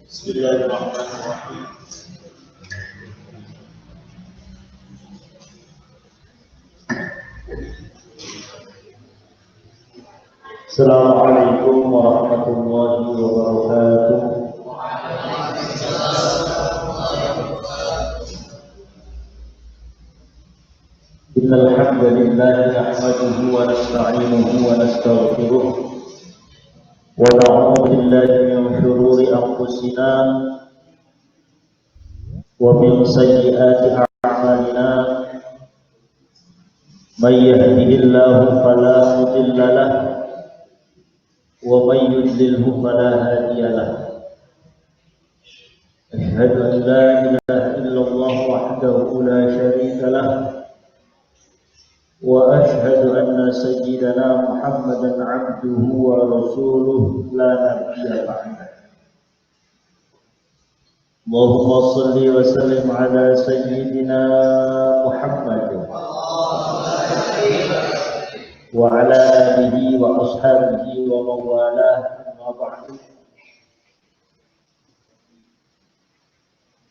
بسم الله الرحمن الرحيم. السلام عليكم ورحمة الله وبركاته. إن الحمد لله نحمده ونستعينه ونستغفره ونعوذ بالله من شرور أنفسنا ومن سيئات أعمالنا. من يهده الله فلا مضل له ومن يضلله فلا هادي له. أشهد أن لا إله إلا الله وحده لا شريك له وأشهد أن سيدنا محمدا عبده ورسوله لا نبي بعده. اللهم صل وسلم على سيدنا محمد وعلى آله وأصحابه ومن والاه. أما بعد.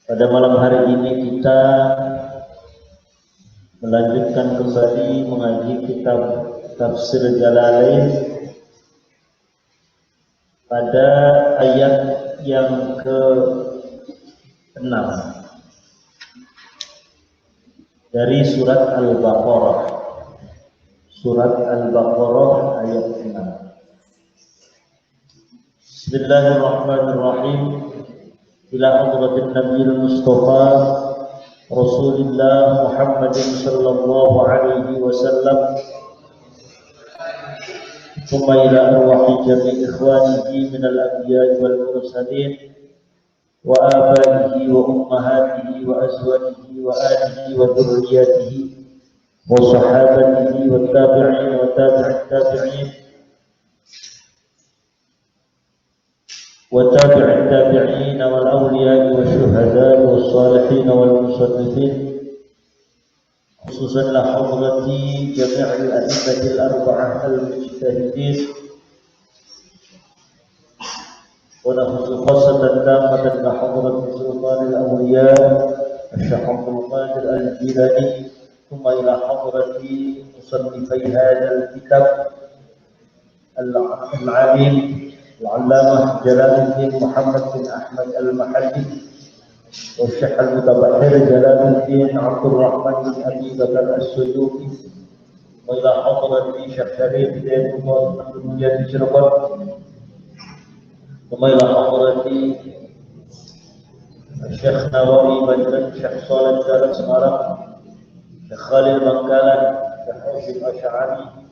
Pada malam hari ini kita melanjutkan kembali mengaji kitab Tafsir Jalalain pada ayat yang ke-6 dari surat Al-Baqarah. Surat Al-Baqarah ayat 6. Bismillahirrahmanirrahim. Ila hadratin Nabiyil Mustafa Rasulullah Muhammadin sallallahu alaihi wasallam, thumma ila arwahi jami' ikhwanihi minal anbiya'i wal mursalin wa abaihi wa ummahatihi wa azwajihi wa alihi wa dhurriyyatihi wa sahabatihi wa tabi'in wa tabi'it tabi'in وتابع التابعين والأولياء والشهداء والصالحين والمصنفين، خصوصا لحضرة جميع الأئمة الأربعة المجتهدين، ونخص خاصة تامة لحضرة سلطان الأولياء الشيخ عبد القادر الجيلاني، ثم إلى حضرة مصنفي هذا الكتاب العليم العلامة جلال الدين محمد بن أحمد المحلي والشيخ المتبحر جلال الدين عبد الرحمن بن أبي بكر السلوكي، وإلى حضرة الشيخ شريف بن محمد شربت، ثم إلى حضرة الشيخ نووي بدر، الشيخ صالح جلال سمارة، الشيخ خالد بنكالة، الشيخ حسين أشعري،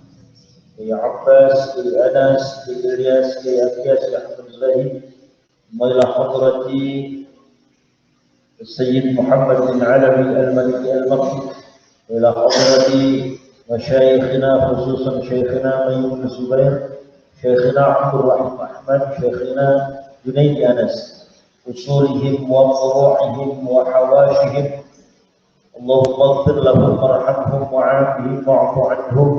يا عباس، يا أنس، يا إلياس، يا أبياس، يا أحمد الزاهد، وإلى حضرة السيد محمد بن علوي الملكي المكي، وإلى حضرة مشايخنا خصوصا شيخنا ميمون الزبير، شيخنا عبد الرحيم أحمد، شيخنا جنيد أنس، أصولهم وفروعهم وحواشهم، اللهم اغفر لهم وارحمهم وعافهم واعف عنهم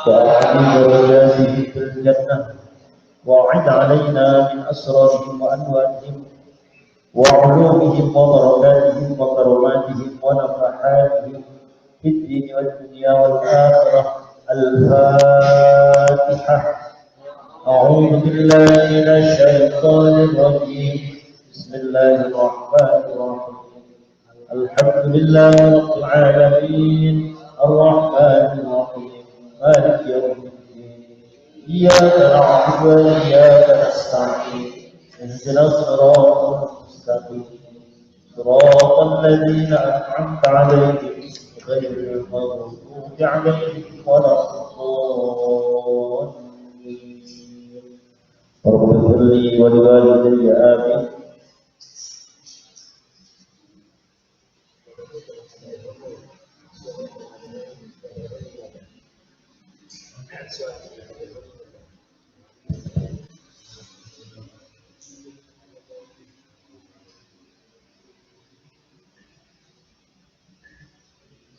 وأعلي درجاتهم في الجنة، وأعد علينا من أسرارهم وأنوارهم وعلومهم وبركاتهم وكراماتهم ونفحاتهم في الدين والدنيا والآخرة. الفاتحة. أعوذ بالله من الشيطان الرجيم. بسم الله الرحمن الرحيم. الحمد لله رب العالمين الرحمن الرحيم مالك يوم الدين، إياك نعبد وإياك نستعين، اهدنا الصراط المستقيم، صراط الذين أنعمت عليهم غير المغضوب عليهم ولا الضالين. رب اغفر لي ولوالدي آمين.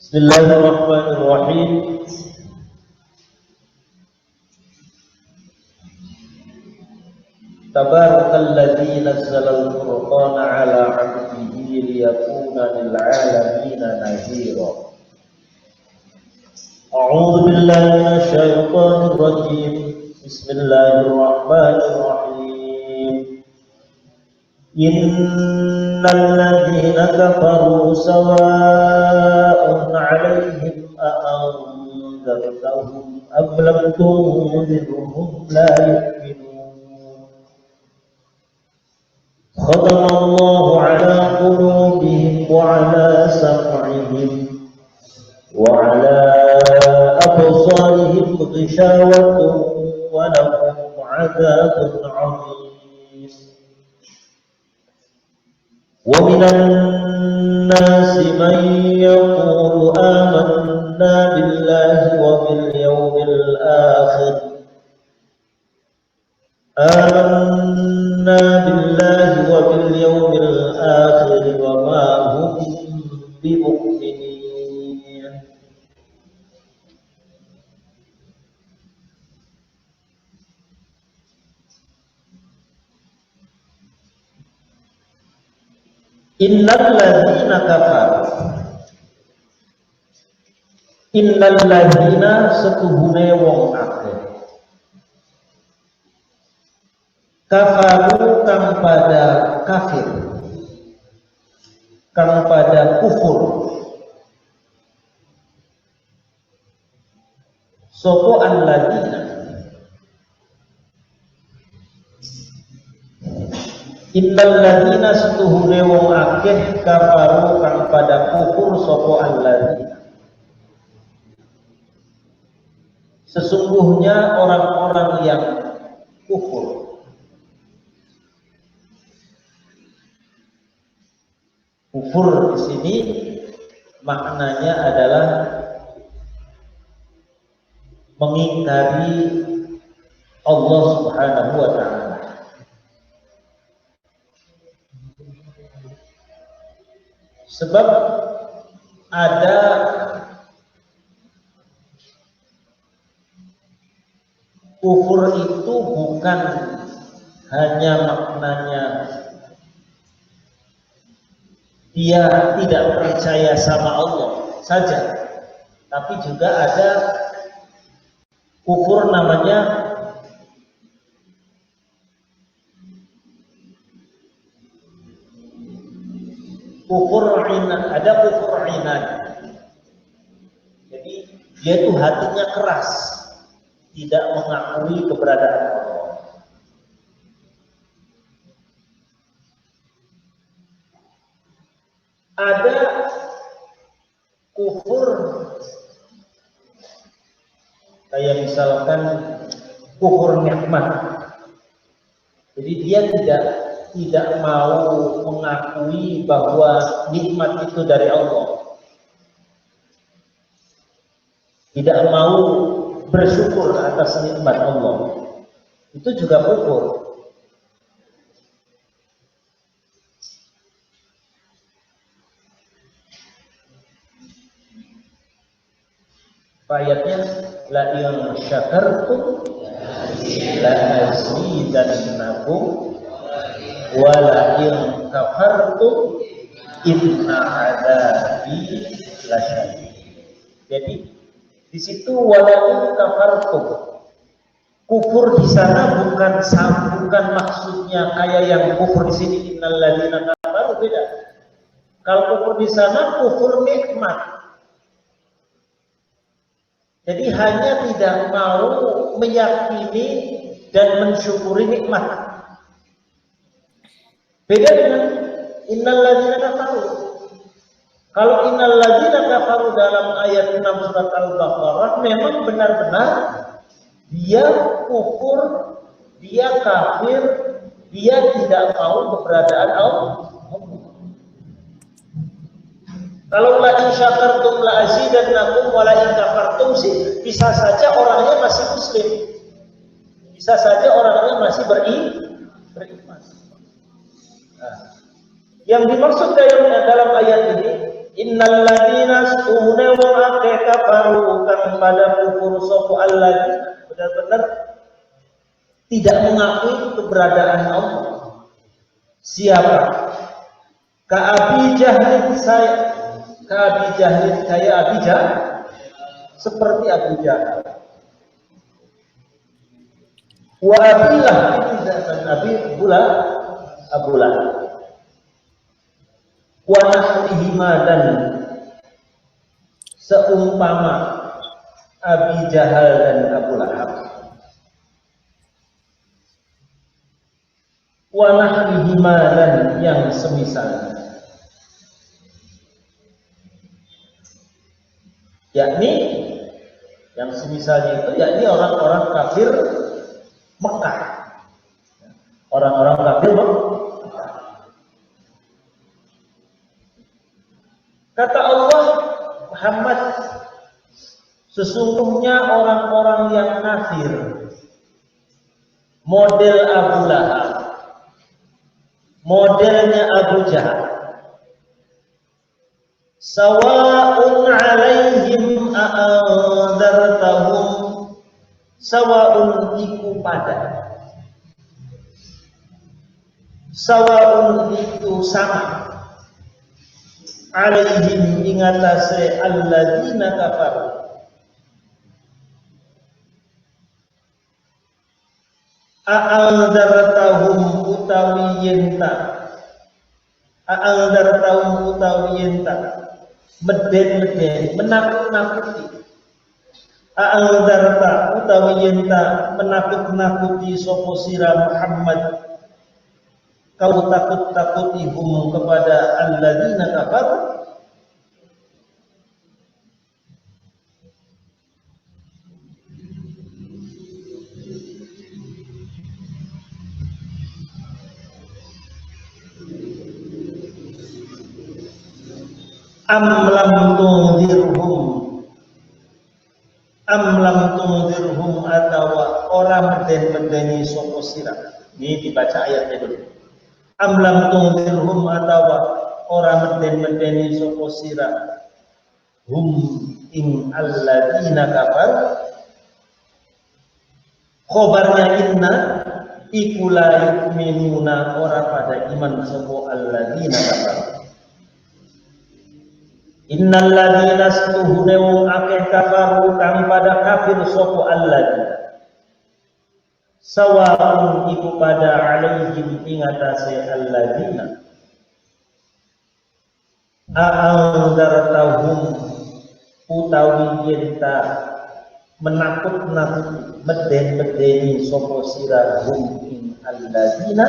Bismillahirrahmanirrahim. Tabarakalladzi nazzalal furqana ala 'abdihi liyakuna lil 'alamina nadhira. A'udzu billahi minasy syaithanir rajim. Bismillahirrahmanirrahim. Innal ladzina kafaru sawa'un 'alaihim a'anzartahum am lam tunzirhum la yu'minun. Khatamallahu 'ala qulubihim wa 'ala sam'ihim wa 'ala absarihim ghishawatun wa lahum 'adzabun 'adzim. Wa minan nasi man yaqulu amanna billahi wa bil yawmil akhir آمنا بالله وباليوم الآخر وما هم بمؤمنين. Innal ladzina kafaru, innal ladzina setuhune wong akeh kafaru kang pada kafir, kang pada kufur, sapa alladzina, innal ladzina setuhune wong akeh kafaru kang pada kufur sapa alladzina, sesungguhnya orang-orang yang kufur. Kufur di sini maknanya adalah mengingkari Allah Subhanahu wa ta'ala. Sebab ada kufur itu bukan hanya maknanya dia tidak percaya sama Allah saja, tapi juga ada kufur namanya kufur inad, ada kufur inad. Jadi dia itu hatinya keras, tidak mengakui keberadaan Allah. Ada kufur kayak misalkan kufur nikmat. Jadi dia tidak mau mengakui bahwa nikmat itu dari Allah. Tidak mau bersyukur atas nikmat Allah. Itu juga kufur. Ayatnya la in syakartum la azidannakum wa la in kafartum inna adzabi lasyadid. Jadi di situ wala in kafartum, kufur di sana bukan maksudnya kayak yang kufur di sini innal ladzina kafaru, beda. Kalau kufur di sana kufur nikmat. Jadi hanya tidak mau meyakini dan mensyukuri nikmat. Beda dengan innal ladzina kafaru. Kalau innal ladzina kafaru dalam ayat 6 surat Al-Baqarah memang benar-benar dia kufur, dia kafir, dia tidak mau keberadaan Allah. Kalau la in syakartum la azidannakum wa la in kafartum sih bisa saja orangnya masih muslim. Bisa saja orangnya masih beriman. Nah, yang dimaksud dalam ayat ini innal ladzina suhuna wa aqe kafaru kan pada kufur sapa alladzina, benar-benar tidak mengakui keberadaan Allah. Siapa? Ka'abi Jahlin kayak Abi Jahal, seperti Abu Jahal. Wa abillah dan Abu Lahab. Wa nahrihima dan seumpama Abi Jahal dan Abu Lahab. Wa nahrihima dan yang semisalnya. Yakni yang semisalnya itu yakni orang-orang kafir Mekah. Orang-orang kafir Mekah. Kata Allah, Muhammad, sesungguhnya orang-orang yang kafir model Abu Lahab, modelnya Abu Jahal, sawa'un 'alaihim a'andzartahum, sawa'un iku pada, sawa'un itu sama, 'alaihim ingatase alladzina kafaru, a'andzartahum utawi yenta, a'andzartahum utawi yenta, meden-meden, menakut-nakuti, a'andzarta utawi yenta menakut-nakuti sapa sira Muhammad, kau takut-takuti hum kepada alladzina kafaru, am lam tunzirhum atawa ora meden-medeni sapa sira. Ini dibaca ayatnya dulu. Am lam tunzirhum atawa ora meden-medeni sapa sira hum ing alladzina kafar. Khobarnya inna iku la yu'minuna, ora pada iman sapa alladzina kafar. Innal ladzina astuhune wong akeh kafaru kang pada kafir sapa alladzina, sawa'un iku pada alaihim ing atase alladzina, a'andzartahum utawi yenta menakut-nakuti, meden-medeni sapa sira hum ing alladzina,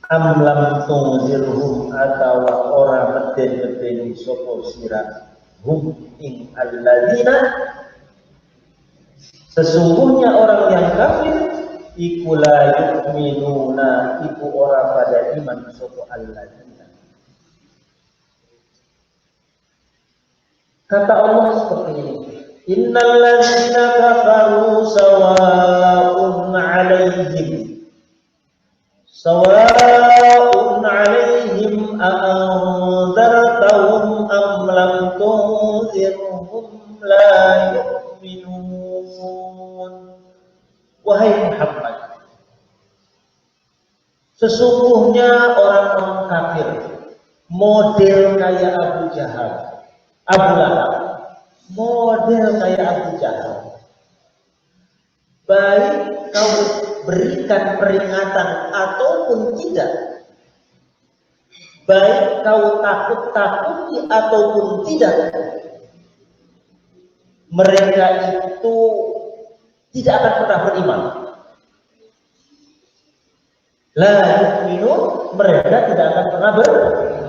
am lam tunzirhum atawa ora meden-medeni sapa sira hum ing alladzina, sesungguhnya orang yang kafir iku la yu'minuna, iku ora pada iman sapa alladzina. Kata Allah seperti ini, innal ladzina kafaru sawa'un 'alaihim, sawa'un 'alaihim a'andzartahum am lam tunzirhum la yu'minun. Wahai Muhammad, sesungguhnya orang-orang kafir model kayak Abu Jahal, Abu Lahab, model kayak Abu Jahal, baik kau berikan peringatan ataupun tidak, baik kau takut-takuti ataupun tidak, mereka itu tidak akan pernah beriman. La yu'minun, mereka tidak akan pernah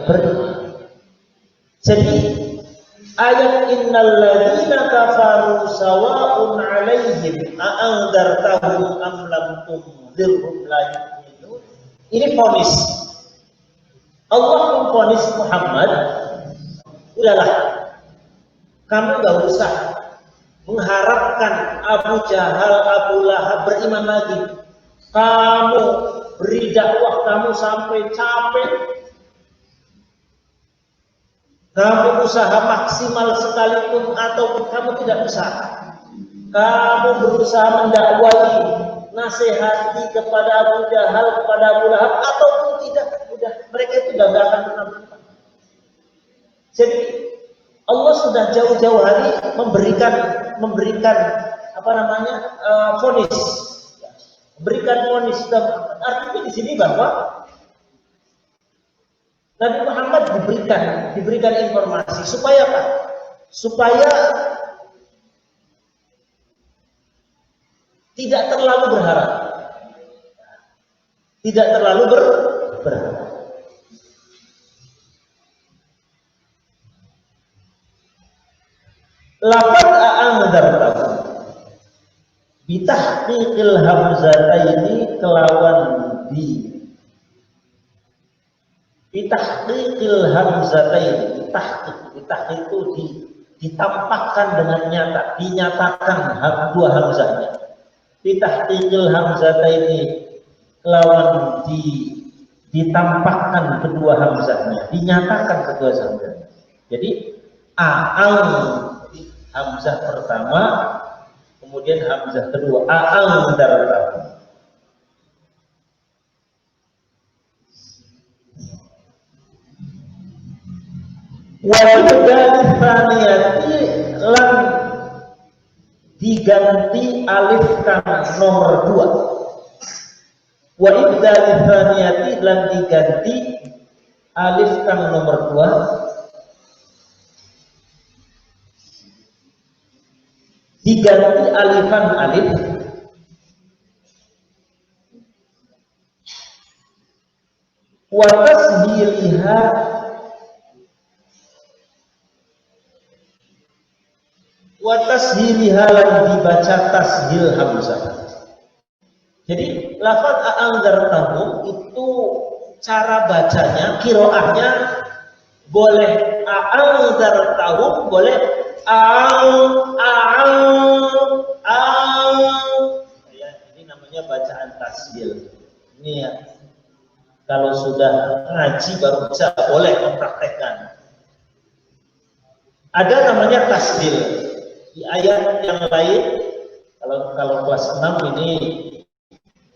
beriman. Jadi ayat innal ladzina kafaru sawa'un 'alaihim a'andzartahum am lam tunzirhum la yu'minun, ini vonis. Allah memvonis Muhammad, udahlah, kamu enggak usah mengharapkan Abu Jahal, Abu Lahab beriman lagi. Kamu beri dakwah kamu sampai capek, kamu usaha maksimal sekalipun ataupun kamu tidak usaha, kamu berusaha mendakwai nasihati kepada Abu Jahal, kepada Abu Lahab, ataupun tidak, udah mereka itu udah gak akan pernah berubah. Jadi Allah sudah jauh-jauh hari memberikan apa namanya vonis, memberikan vonis. Artinya di sini bahwa Nabi Muhammad diberikan informasi supaya apa? Supaya tidak terlalu berharap. Tidak terlalu berharap. Laqad a'andzartahu bitahqiqil hamzataini kelawan bitahqiqil hamzataini. Bitahqiq itu ditampakkan dengan nyata, dinyatakan dua hamzahnya. Bitahqiqil hamzataini kelawan ditampakkan kedua hamzahnya, dinyatakan kedua hamzahnya. Jadi a'al hamzah pertama, kemudian hamzah kedua, a'andzartahu. Wa ibdal tsaniyati lan diganti alif kan nomor 2. Wa ibdal tsaniyati lan diganti alif kan nomor 2, diganti alifan alif, wa tasdiliha lan dibaca tashil hamzah. Jadi lafaz a'andzartahu itu cara bacanya, qiraahnya boleh a'andzartahu, boleh ya, ini namanya bacaan tashil. Ini ya, kalau sudah ngaji baru bisa boleh mempraktekkan. Ada namanya tasdil. Di ayat yang lain, kalau kelas 6 ini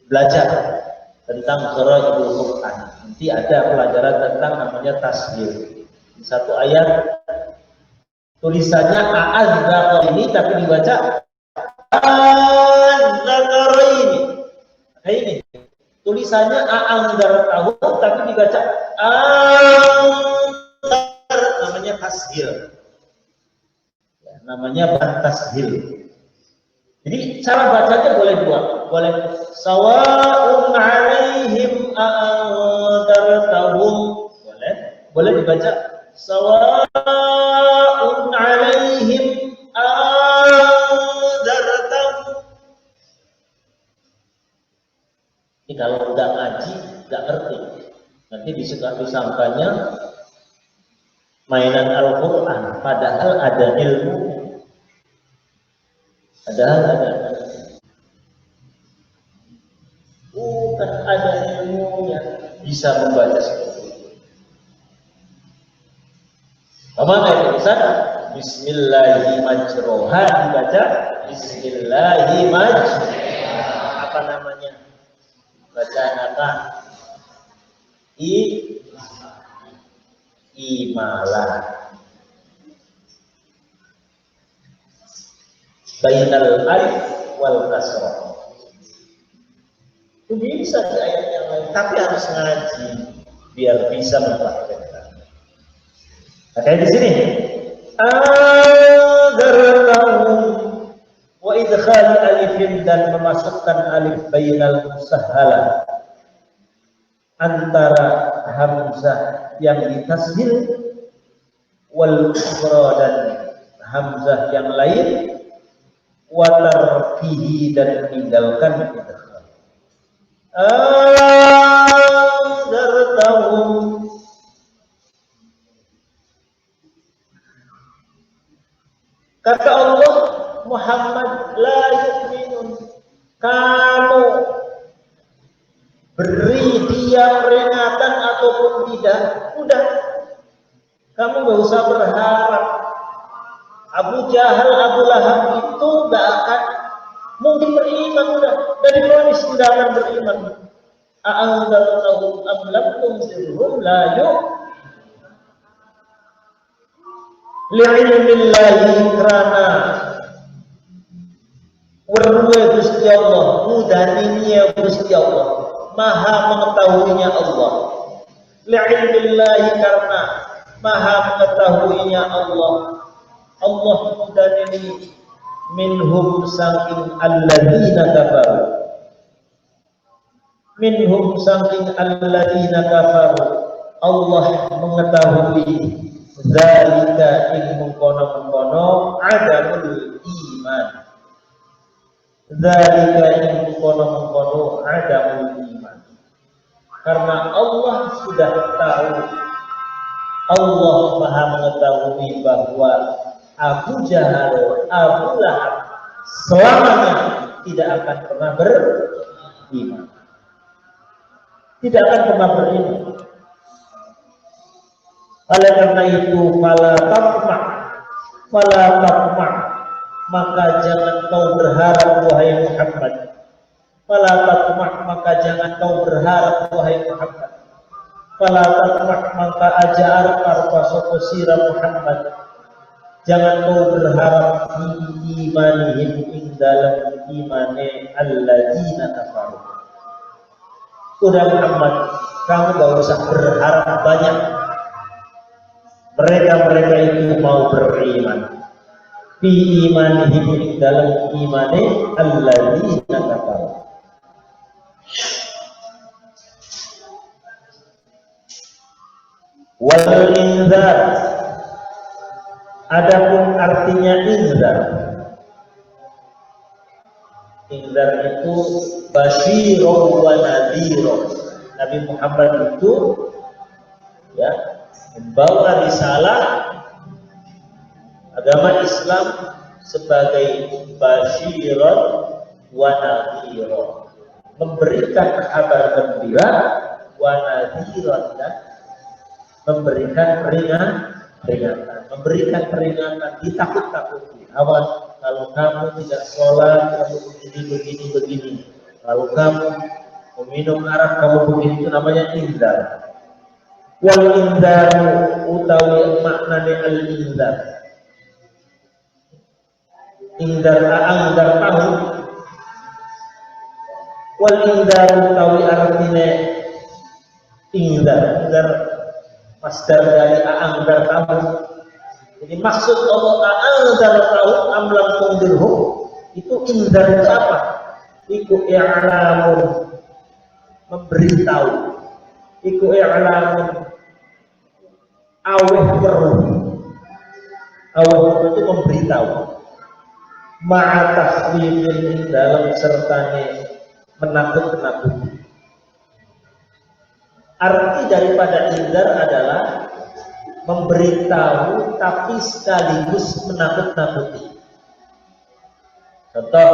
belajar tentang qiraatul Quran. Nanti ada pelajaran tentang namanya tasdil. Di satu ayat tulisannya a'adzaqar ini tapi dibaca a'adzaqaraini. Kayak ini. Tulisannya a'andzartahu tapi dibaca a'andzar, namanya tasdil. Namanya tashil. Jadi cara bacanya boleh dua, boleh sawa'un 'alaihim a'andzartahum, boleh dibaca sawa'un 'alaihim a'andzartahum. Ini kalau udah ngaji nggak ngerti, nanti disangkanya mainan Al-Quran, padahal ada ilmu. Padahal ada ilmunya, bisa membaca seperti itu. Bagaimana tulisan? Bismillahirrahmanirrahim, dibaca Bismillahirrahmanirrahim. Apa namanya? Bacaan apa? Imalah bainal alif wal kasrah. Itu bisa di ayat yang lain, tapi harus ngaji biar bisa mempraktekkan. Nah, kayak di sini adzartahum wa idkhal alifin, dan memasukkan alif bainal musahhalah, antara hamzah yang ditashil wal ukhra, dan hamzah yang lain, wa tarkihi, dan meninggalkan idgham. Adzartahum, kata Allah, Muhammad la yu'minun, kamu beri dia peringatan ataupun tidak, udah, kamu gak usah berharap. Abu Jahal, Abu Lahab itu Mungkin beriman udah dari vonis tidak akan beriman. A'anzartahum am lam tunzirhum la li'ilmillahi karena werwe Gusti Allah, mudaninya Gusti Allah, maha mengetahuinya Allah. Li'ilmillahi karena maha mengetahuinya Allah. Allah mudanini minhum saking alladzina kafaru. Minhum saking alladzina kafaru. Allah mengetahui zalika ilmu kono-kono adamul iman. Zalika ilmu kono-kono adamul iman. Karena Allah sudah tahu, Allah maha mengetahui bahwa Abu Jahal, Abu Lahab selamanya tidak akan pernah beriman. Tidak akan pernah beriman. Oleh karena itu, fala taqma, maka jangan kau berharap wahai Muhammad. Fala taqma, maka jangan kau berharap wahai Muhammad. Fala taqma, maka ajar karpa soko sira Muhammad. Jangan kau berharap di imanihim ing dalam imane alladzina kafaru. Sudah Muhammad, kamu gak usah berharap banyak. Mereka itu mau beriman. Fi imanihim ing dalam imane alladzina kafaru. Wal inzar, adapun artinya inzar. Inzar itu basyirun wa nadhirun. Nabi Muhammad itu ya membawa risalah agama Islam sebagai basyirun wa nadhirun, memberikan kabar gembira, wa nadhirun, dan memberikan peringatan, memberikan peringatan, ditakut-takuti. Awas kalau kamu tidak sholat, kamu begini. Kalau kamu meminum arak, kamu begini. Itu namanya inzar. Wal inzar utawi maknane al inzar. Inzar a'angzar tahu. Wal inzar utawi artine inzar. Inzar masdar dari a'angzar tahu. Jadi maksud Allah a'anzar tahu amlam tundirhum, itu inzar itu apa? Iku i'lamun, memberitahu. Iku i'lamun aweh weruh. Aweh itu memberitahu. Ma'a takhwifin dalam sertane menakut-nakuti. Arti daripada inzar adalah memberitahu tapi sekaligus menakut-nakuti. Contoh,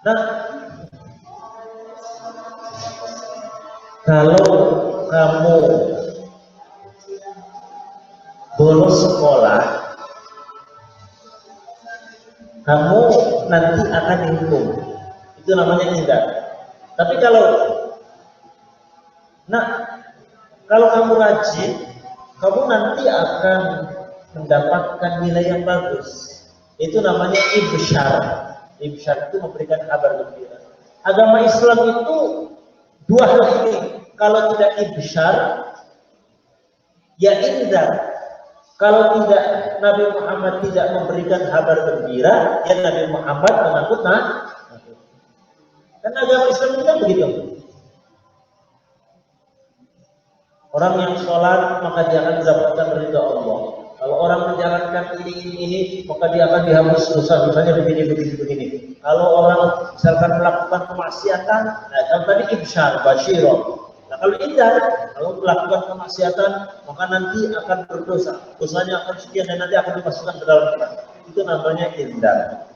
nah, kalau kamu bolos sekolah, kamu nanti akan dihukum. Itu namanya inzar. Tapi kalau kamu rajin, kamu nanti akan mendapatkan nilai yang bagus. Itu namanya ibsyar. Ibsyar itu memberikan kabar gembira. Agama Islam itu dua hal ini. Kalau tidak ibsyar, ya inzar. Kalau tidak, Nabi Muhammad tidak memberikan kabar gembira, ya Nabi Muhammad menakut-nakuti. Karena agama Islam itu kan begitu. Orang yang sholat maka dia akan mendapatkan ridha Allah. Kalau orang menjalankan ini maka dia akan dihapus dosa-dosanya begini. Kalau orang misalkan melakukan kemaksiatan, nah tadi ibsyar, basyirah. Nah kalau inzar, kalau melakukan kemaksiatan maka nanti akan berdosa, dosanya akan sekian dan nanti akan dimasukkan ke dalam neraka. Itu namanya inzar.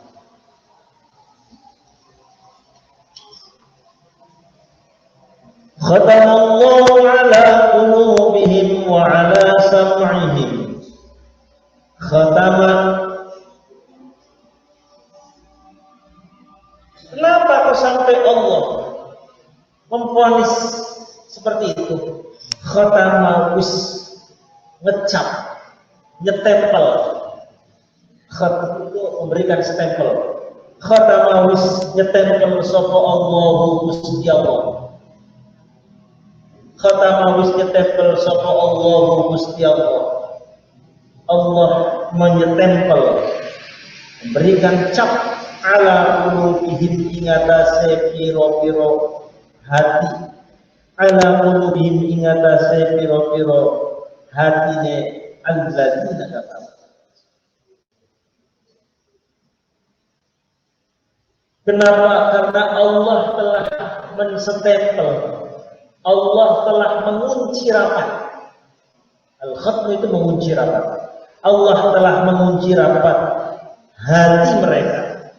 Khatamallahu ala qulubihim wa ala sam'ihim. Khatama memvonis seperti itu. Khatama wis ngecap, nyetempel. Khat itu memberikan stempel. Khatama wis nyetempel sapa Allahu Gusti Allah. Khatama wis nyetempel sapa Allahu Gusti Allah. Allah menyetempel, memberikan cap ala qulubihim ing atase pira-pira hati, ala qulubihim ing atase pira-pira hatine alladzina kafaru. Kenapa? Karena Allah telah menstempel, Allah telah mengunci rapat. Al-khatm itu mengunci rapat. Allah telah mengunci rapat hati mereka.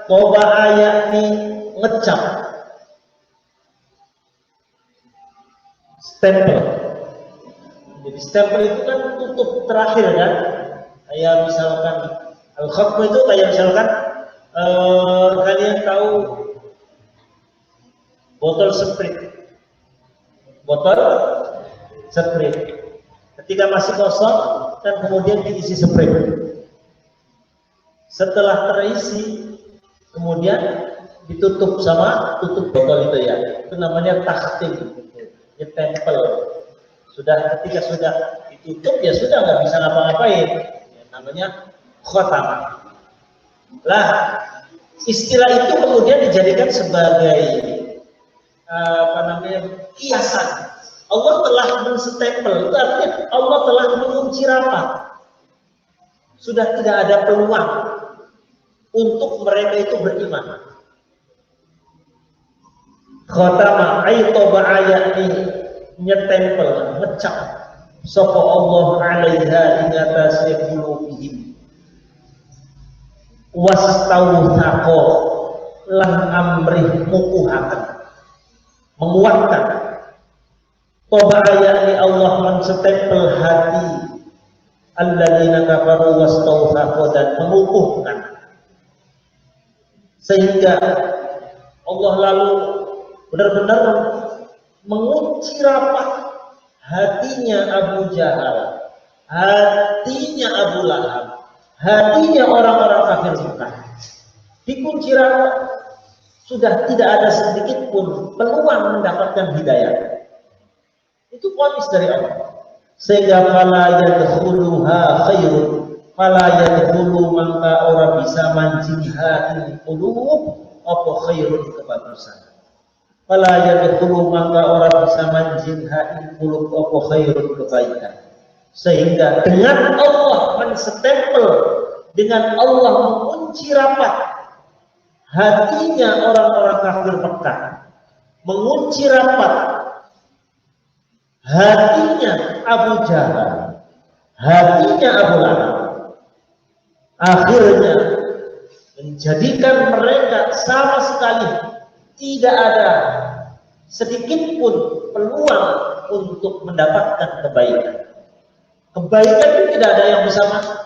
Toba'a yakni ngecap, stempel. Jadi stempel itu kan tutup terakhir kan. Kayak misalkan al-khatm itu kayak misalkan kalian tahu botol sprit. Ketika masih kosong dan kemudian diisi sprit. Setelah terisi, kemudian ditutup sama tutup botol itu ya. Itu namanya takhtim, ditempel. Ketika sudah ditutup ya sudah nggak bisa ngapa-ngapain. Ya, namanya khatamah. Lah, istilah itu kemudian dijadikan sebagai kiasan. Allah telah menstempel, itu artinya Allah telah mengunci rapat. Sudah tidak ada peluang untuk mereka itu beriman. Khatama ay toba'a yakni nyetempel, ngecap sapa Allah 'alaiha ing atase qulubihim. Wastawthaqo lan amrih mukuhaken, menguatkan. Toba'a yakni Allah menstempel hati alladzina kafaru wastawthaqo dan mengukuhkan. Sehingga Allah lalu benar-benar mengunci rapat hatinya Abu Jahal, hatinya Abu Lahab, hatinya orang-orang kafir Mekah. Dikunci rapat, sudah tidak ada sedikit pun peluang mendapatkan hidayah. Itu vonis dari Allah. Sehingga fala yadkhuluha khairun, fala yadkhulu mangka ora bisa manjingha ing qulub apa khairun kebagusan. Fala yadkhulu mangka ora bisa manjingha ing qulub apa khairun kebaikan. Sehingga dengan Allah menstempel, dengan Allah mengunci rapat hatinya orang-orang kafir Mekah, mengunci rapat hatinya Abu Jahal, hatinya Abu Lahab, akhirnya menjadikan mereka sama sekali tidak ada sedikit pun peluang untuk mendapatkan kebaikan. Kebaikan itu tidak ada yang bisa masuk.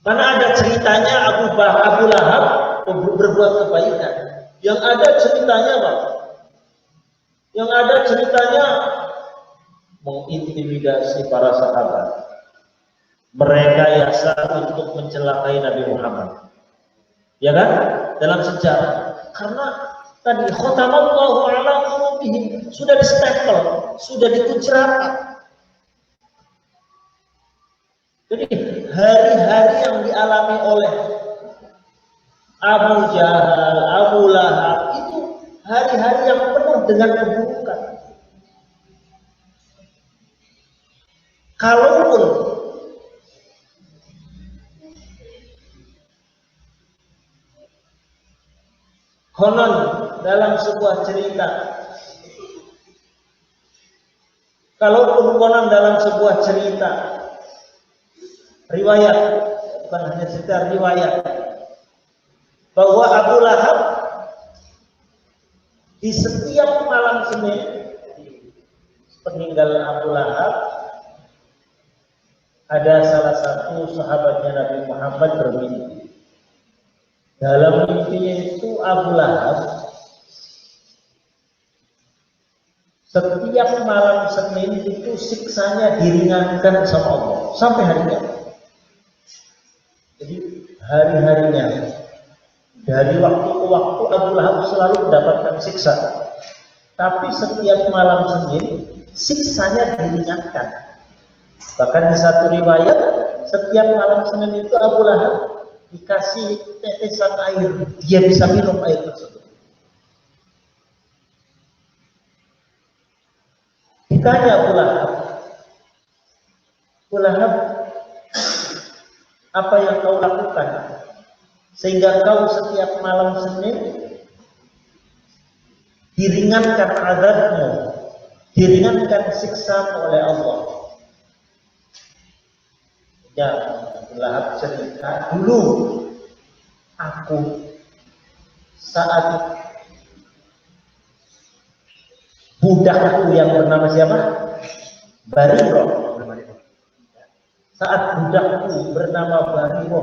Karena ada ceritanya Abu Lahab berbuat kebaikan. Yang ada ceritanya apa? Yang ada ceritanya mengintimidasi para sahabat, merekayasa untuk mencelakai Nabi Muhammad, ya kan? Dalam sejarah, karena tadi khatamallahu ala qulubihim, sudah distempel, sudah dikunci rapat. Jadi hari-hari yang dialami oleh Abu Jahal, Abu Lahab itu hari-hari yang penuh dengan keburukan. Kalaupun konon dalam sebuah cerita, riwayat, bukan hanya cerita, riwayat, bahwa Abu Lahab di setiap malam Senin peninggalan Abu Lahab ada salah satu sahabatnya Nabi Muhammad bermimpi. Dalam mimpinya itu Abu Lahab setiap malam Senin itu siksanya diringankan sama Allah sampai hari kiamat. Jadi hari-harinya dari waktu ke waktu Abu Lahab selalu mendapatkan siksa. Tapi setiap malam Senin siksanya diringankan. Bahkan di satu riwayat setiap malam Senin itu Abu Lahab dikasih tetesan air, dia bisa minum air tersebut. Ditanya Abu Lahab, apa yang kau lakukan sehingga kau setiap malam Senin diringankan azabmu, diringankan siksamu oleh Allah? Ya, Abu Lahab cerita, dulu aku saat budakku yang bernama siapa? Bariro. Saat budakku bernama Bariro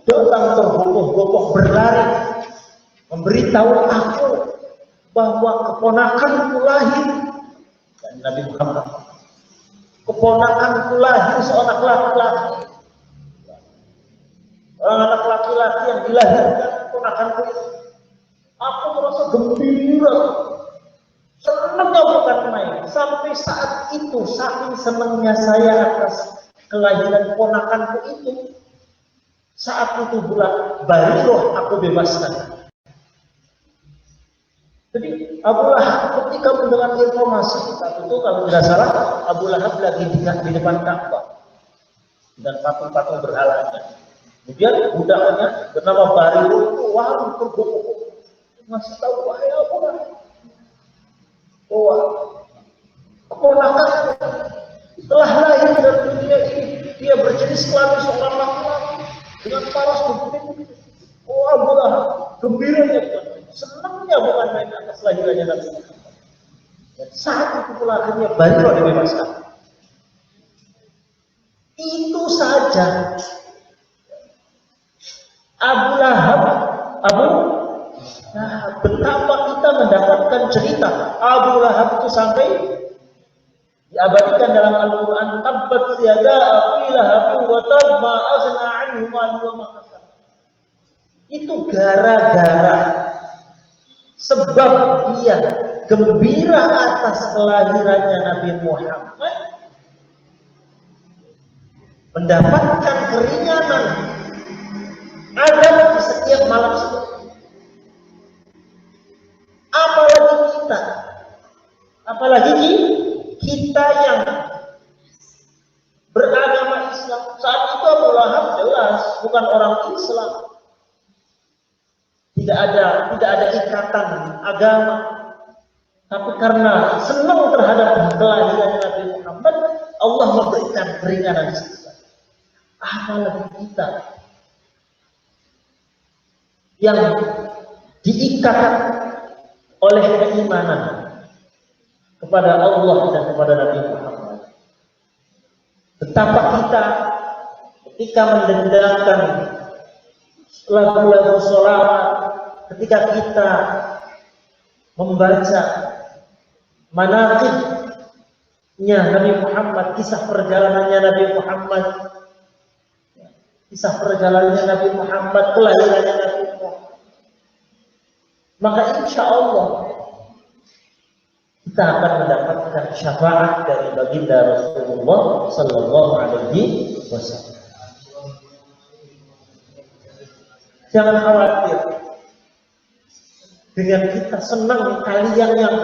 datang tergopoh-gopoh berlari memberitahu aku bahwa keponakanku lahir. Dan Nabi Muhammad, keponakanku lahir seorang laki-laki. Anak laki-laki yang dilahirkan keponakanku. Aku merasa gembira. Senangnya bukan main. Sampai saat itu saking senangnya saya atas kelahiran ponakanku itu, saat itu bulan Bariroh aku bebaskan. Jadi Abu Lahab ketika mendengar informasi saat itu, kalau tidak salah Abu Lahab lagi di depan Ka'bah dan patung-patung berhalanya. Kemudian budaknya bernama Bariroh itu wah tergopoh ngasih tahu, wahai Abu Lahab, bahwa keponakan telah lahir dari dunia ini, dia berjenis kelamin seorang laki-laki dengan paras begitu. Oh, Abu Lahab gembiranya, senangnya bukan main atas lahirannya Nabi Muhammad. Dan saat itu pula akhirnya Bariroh dibebaskan. Itu saja. Abu Lahab, betapa kita mendapatkan cerita Abu Lahab itu sampai diabadikan dalam Al-Quran, tabbat yada Abi Lahab wa tab ma aghna anhu maluhu wa ma kasab. Itu gara-gara sebab dia gembira atas kelahirannya Nabi Muhammad, mendapatkan keringanan ada di setiap malam Senin. Apalagi kita yang beragama Islam. Saat itu Abu Lahab jelas bukan orang Islam. Tidak ada ikatan agama. Tapi karena senang terhadap kelahiran Nabi Muhammad, Allah memberikan keringanan siksa. Apalagi kita yang diikat oleh keimanan kepada Allah dan kepada Nabi Muhammad. Betapa kita ketika mendengarkan lagu-lagu sholawat, ketika kita membaca manaqibnya Nabi Muhammad, kisah perjalanannya Nabi Muhammad, kelahirannya Nabi Muhammad, maka insya Allah kita akan mendapatkan syafaat dari baginda Rasulullah Sallallahu Alaihi Wasallam. Jangan khawatir dengan kita senang kalian yang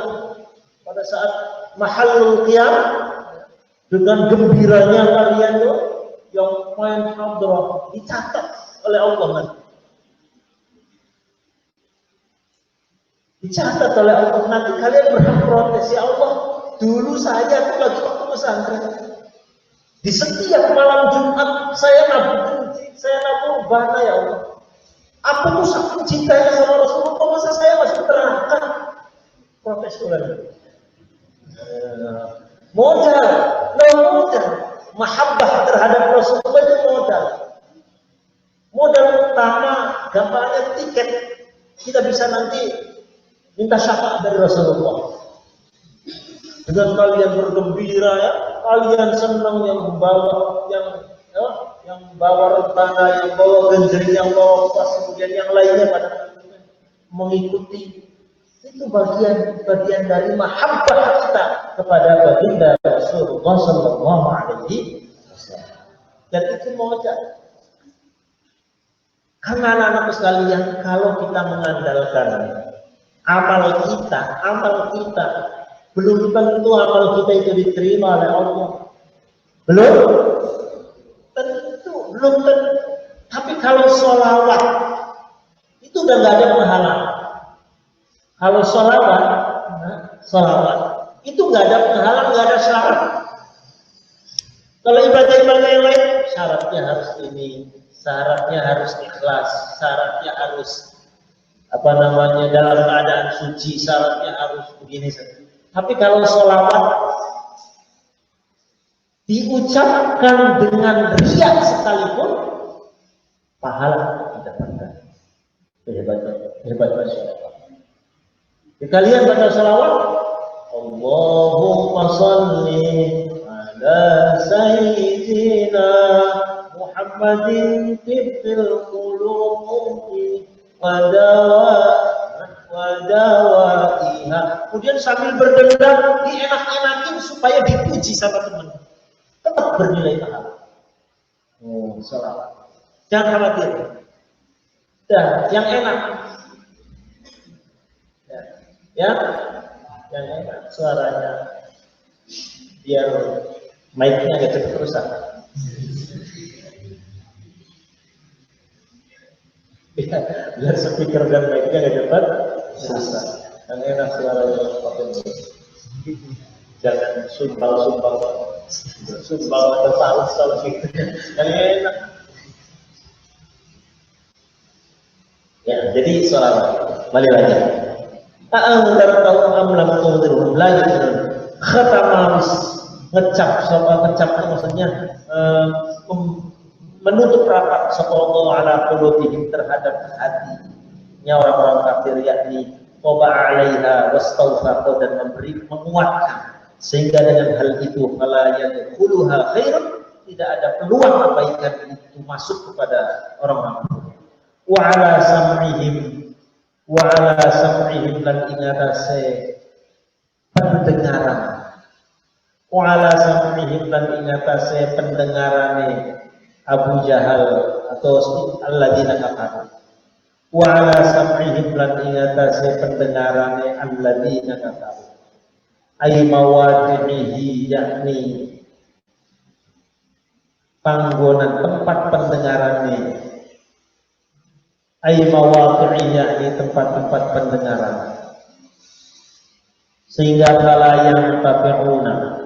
pada saat mahallul qiyam dengan gembiranya kalian tuh yang main hadrah dicatat oleh Allah nanti. Dicatat oleh Allah nanti, kalian berhak protes, ya Allah, dulu saya tuh lagi waktu pesantren, di setiap malam Jumat saya nabur bana, ya Allah. Aku tuh saking cintanya sama Rasulullah, masa saya masih terangkan protes ulang. Modal. mahabbah terhadap Rasulullah itu modal. Modal utama, gampangnya tiket. Kita bisa nanti minta syafaat dari Rasulullah. Dengan kalian bergembira ya, kalian senang yang membawa yang bawa rentana, yang bawa genjreng, yang bawa pas, kemudian yang lainnya pada mengikuti. Itu bagian dari mahabbah kita kepada baginda Rasulullah sallallahu alaihi wasallam. Dan itu modal. Karena anak-anak sekalian, kalau kita mengandalkan amal kita belum tentu amal kita itu diterima oleh Allah. Belum tentu. Tapi kalau sholawat itu udah nggak ada penghalang. Kalau sholawat itu nggak ada penghalang, nggak ada syarat. Kalau ibadah-ibadah yang lain, syaratnya harus ini, syaratnya harus ikhlas, syaratnya harus dalam keadaan suci, syaratnya harus begini. Tapi kalau sholawat diucapkan dengan riya sekalipun, pahala didapatkan. Hebatnya sholawat. Kalian baca sholawat, Allahumma sholli ala sayyidina Muhammadin tibbil qulubi wa dawaiha. Kemudian sambil berdendam dienak-enakin supaya dipuji sama teman. Tetap bernilai pahala. Sholawat. Jangan khawatir. Dan yang enak. Yang enak suaranya, biar mic-nya agak cepat rusak. Biar speaker dan mic-nya agak cepat rusak. Yang enak suaranya pakai mic. Jangan sumbang atau fals kalau gitu. Yang enak. Ya, jadi sholawat. Balik lagi. Ngecap maksudnya menutup rapat sallallahu ala qulubihim terhadap hatinya orang-orang kafir, yakni toba alaiha wastawfaqu, dan menguatkan sehingga dengan hal itu fala yadkhuluha khairun, tidak ada peluang kebaikan itu masuk kepada orang-orang. Wa ala sam'ihim lan ingatase pendengaran. Wa ala sam'ihim lan ingatase pendengarane Abu Jahal atau alladzina kafaru. Wa ala sam'ihim lan ingatase pendengarane alladzina kafaru. Ay mawadihi, yakni panggonan tempat pendengarane. Ay mawaqi'iyya, ini tempat-tempat pendengaran. Sehingga fala yang tafi'una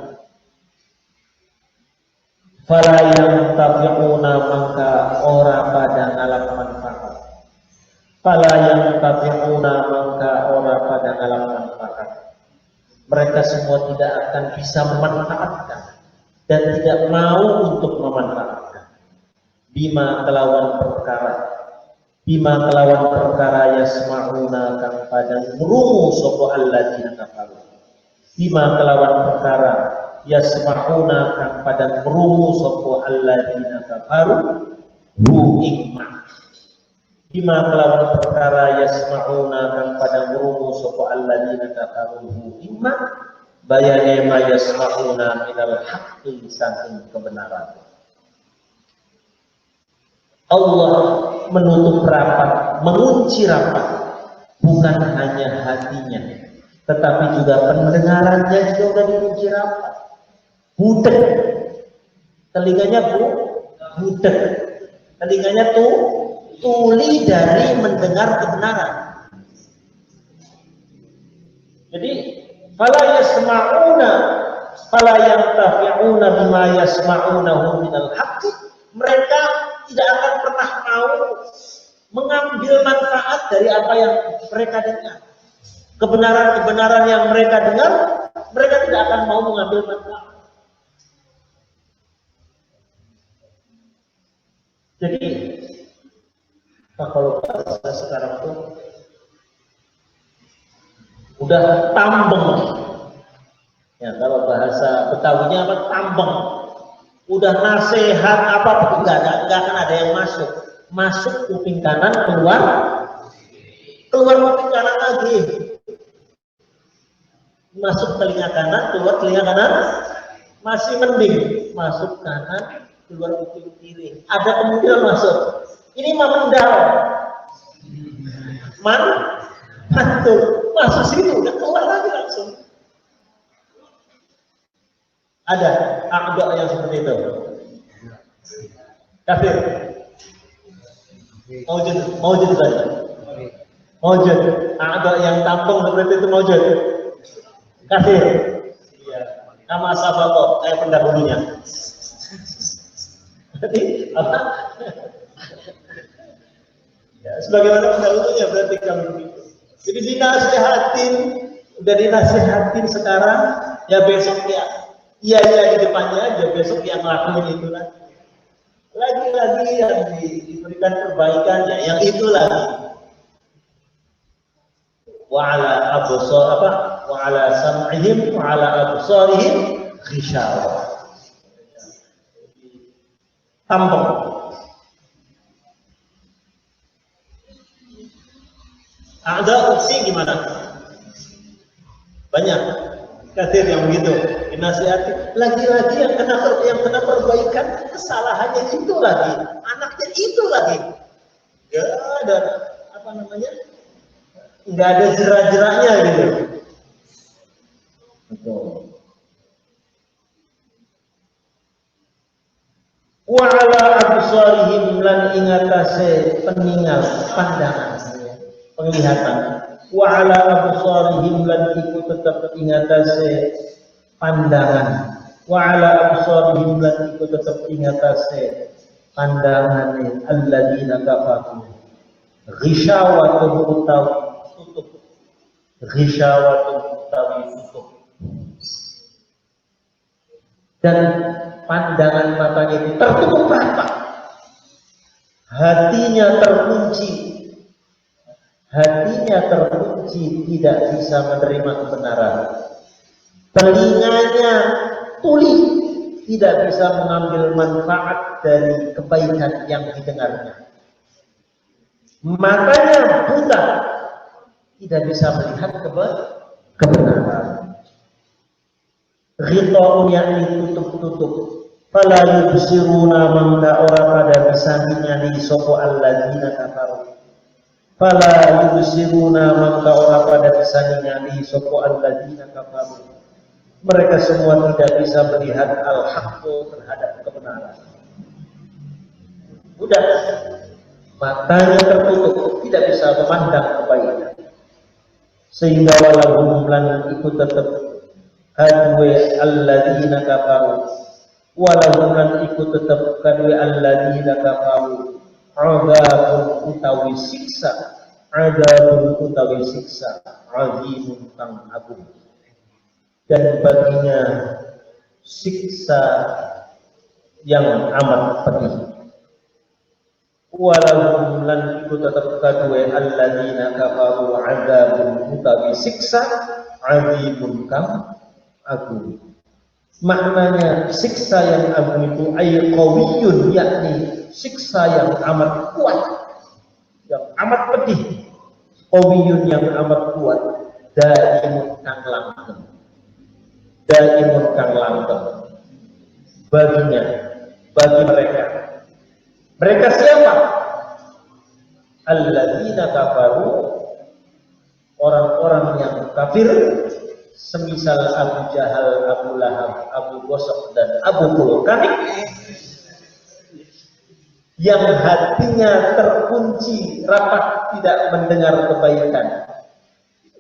maka ora pada ngalap manfaat. Fala yang tafi'una maka ora pada ngalap manfaat. Mereka semua tidak akan bisa memanfaatkan dan tidak mau untuk memanfaatkan. Bima kelawan perkara yasma'una kang padang ngrungu sapa alladzina kafaru. Bima kelawan perkara yasma'una kang padang ngrungu sapa alladzina kafaru hu ikma. Bima kelawan perkara yasma'una kang padang ngrungu sapa alladzina kafaru hu ikma, bayane ma yasma'una minal haqqi, saking kebenaran. Allah menutup rapat, mengunci rapat, bukan hanya hatinya, tetapi juga pendengarannya juga sudah dikunci rapat. Budek, telinganya budek, telinganya tuli dari mendengar kebenaran. Jadi, fala yasma'una, fala yantafi'una bima yasma'unahu minal haqqi, mereka tidak akan pernah mau mengambil manfaat dari apa yang mereka dengar. Kebenaran-kebenaran yang mereka dengar, mereka tidak akan mau mengambil manfaat. Jadi kalau bahasa sekarang tuh udah tambeng. Ya, kalau bahasa Betawinya apa, tambeng. Udah nasihat apapun nggak akan ada yang masuk. Masuk kuping kanan, keluar kuping kanan lagi. Masuk telinga kanan, keluar telinga kanan. Masih mending masuk kanan, keluar kuping kiri. Ada kemungkinan masuk. Ini mah mendal. Mantul masuk situ udah keluar lagi langsung. Ada a'dha yang seperti itu. Kafir. Maujud saja. Maujud. A'dha yang tampung seperti itu maujud. Kafir. Nama sahabat kayak pendahulunya. Berarti apa? Ya, sebagaimana pendahulunya berarti kalau begitu. Jadi dinasihatin, udah dinasihatin sekarang, ya besok ya iya di depannya aja, besok yang ngelakuin itu lagi. Lagi-lagi yang diberikan perbaikannya, yang itu lagi. Wa ala sam'ihim wa ala absarihim ghishawa. Tampung. Ada opsi gimana? Banyak kafir yang begitu dinasihati. Lagi-lagi yang kena perbaikan kesalahannya itu lagi, anaknya itu lagi. Gak ada apa namanya? Nggak ada jerak-jeraknya gitu. Betul. Wa ala absarihim lan ingatase peningal pandangan penglihatan. Wa ala absarihim lan iku tetap ingatase pandangan. Wa ala absarihim lan iku tetap ingatase pandangane alladzina kafaru. Ghishawatun utawi tutup. Ghishawatun utawi tutup. Dan pandangan matanya itu tertutup rapat. Hatinya terkunci. Hatinya terkunci, tidak bisa menerima kebenaran. Telinganya tuli, tidak bisa mengambil manfaat dari kebaikan yang didengarnya. Matanya buta, tidak bisa melihat kebenaran. Ghita'un yakni tutup-tutup. Fala yubsiruna mangka ora pada bisa ningali sapa alladzina kafaru. Fala yubsiruna mangka ora pada bisa ningali sapa alladzina kafaru. Mereka semua tidak bisa melihat al-haqqu terhadap kebenaran. Udah, matanya tertutup, tidak bisa memandang kebaikan. Sehingga walahum lan ikut tetap kadwe alladzina kafaru. Walahum lan ikut tetap kadwe alladzina kafaru. Adabun utawi siksa. Adabun utawi siksa. Azimun kang agung. Dan baginya siksa yang amat pedih. Walahum lan iku tetep kadue alladzina kafaru adzabun utawi siksa azimun kang agung. Maknanya siksa yang agung itu ay qawiyun, yakni siksa yang amat kuat, yang amat pedih. Qawiyun yang amat kuat, daimun kang langgeng. Daimun kang langgeng baginya, bagi mereka. Mereka siapa? Alladzina kafaru, orang-orang yang kafir, semisal Abu Jahal, Abu Lahab, Abu Gosok dan Abu Kulkanik, yang hatinya terkunci rapat, tidak mendengar kebaikan,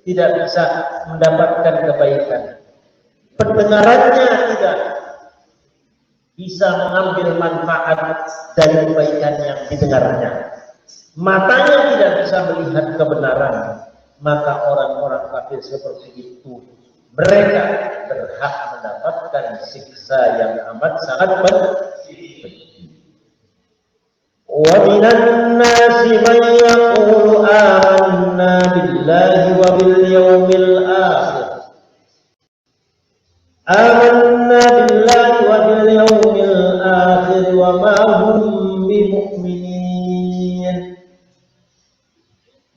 tidak bisa mendapatkan kebaikan. Pendengarannya tidak bisa mengambil manfaat dari kebaikan yang didengarnya. Matanya tidak bisa melihat kebenaran. Maka orang-orang kafir seperti itu, mereka berhak mendapatkan siksa yang amat sangat pedih. ومن الناس من يقول آمنا بالله وباليوم الآخر وما هم بمؤمنين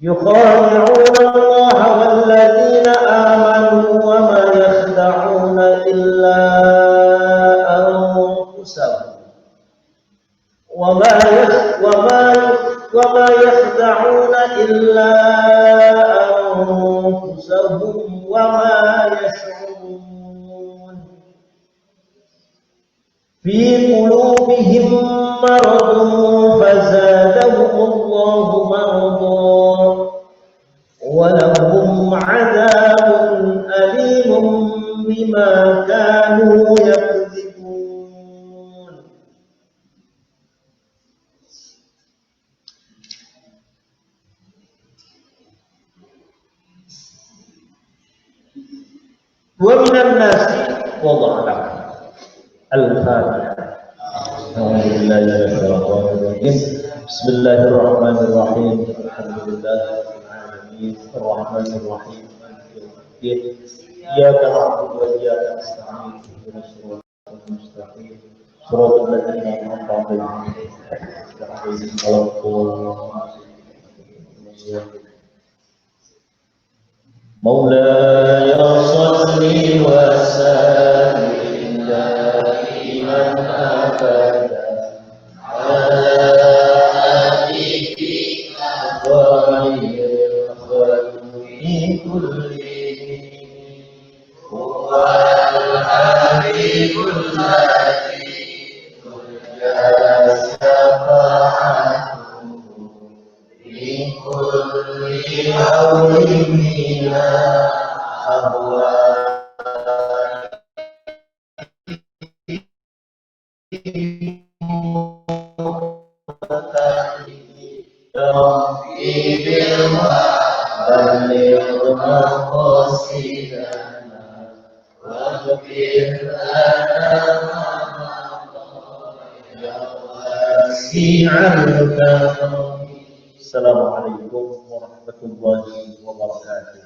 يخادعون الله والذين آمنوا وما يخدعون إلا أنفسهم وما يخدعون إلا أنفسهم وما يشعرون في قلوبهم مرض فزادهم الله مرضا ولهم عذاب أليم بما كانوا يكذبون. ومن الناس وضع لك الفاتحة. أعوذ بالله من الشيطان الرجيم. بسم الله الرحمن الرحيم. الحمد لله رب العالمين الرحمن الرحيم مالك يوم الدين إياك نعبد وإياك نستعين اهدنا الصراط المستقيم صراط الذين أنعمت عليهم غير المغضوب مولاي صل وسلم دائما أبدا على حبيبك خير الخلق كلهم هو الحبيب الذي ترجى شفاعته في كل هول من الأهوال ربي بلغ مقاصدنا واغفر لنا يا واسع الكرم. السلام عليكم ورحمة الله وبركاته.